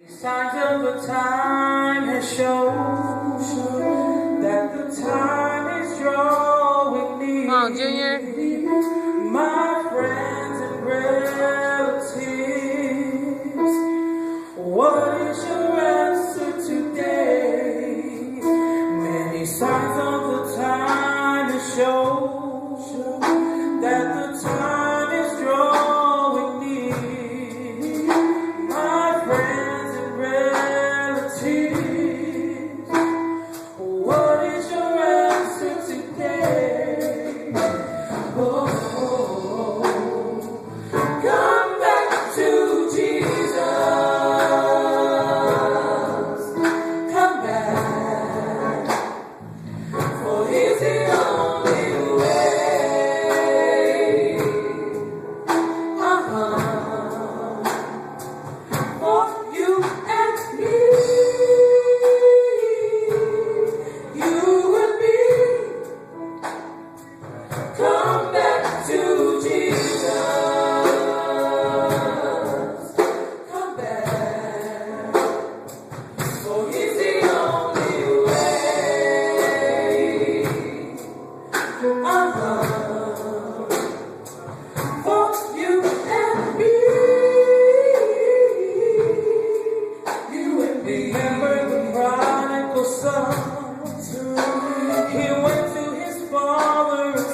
Signs of the time has shown that the time is drawing near. Come on, Junior. My friends and relatives, what is your answer today? Many signs of the time has shown that the time is drawing near. My friends and relatives, what is your answer today? Oh, come back to Jesus. Come back, for He's the only way. For you and me, you and me. Come back to Jesus. Come back, for He's the only way. For you and me, you and me. Remember the prodigal son? He went to his father and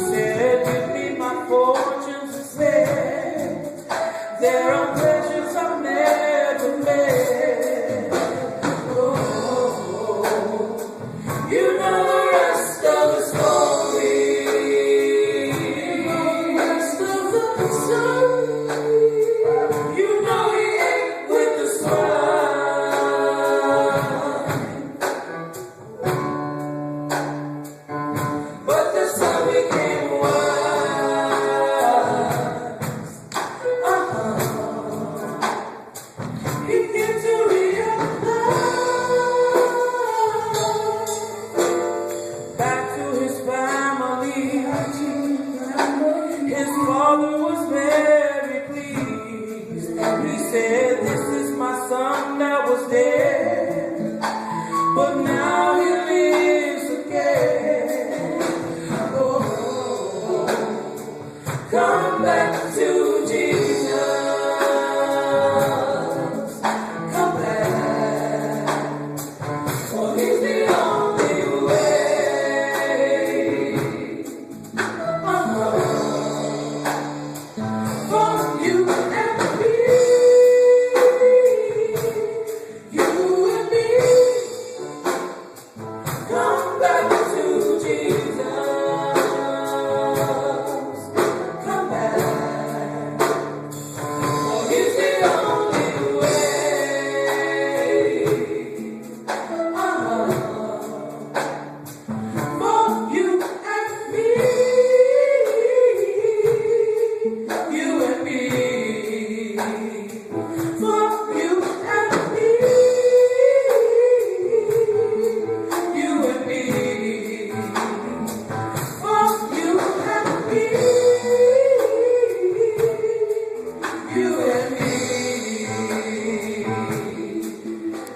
said, give me my fortunes instead. There are pleasures I've never met. Oh, you know the rest of the story. You know he ate with the swine, but the sun became wise. He came to realize, back to his family. His father was very pleased. He said, this is my son that was dead.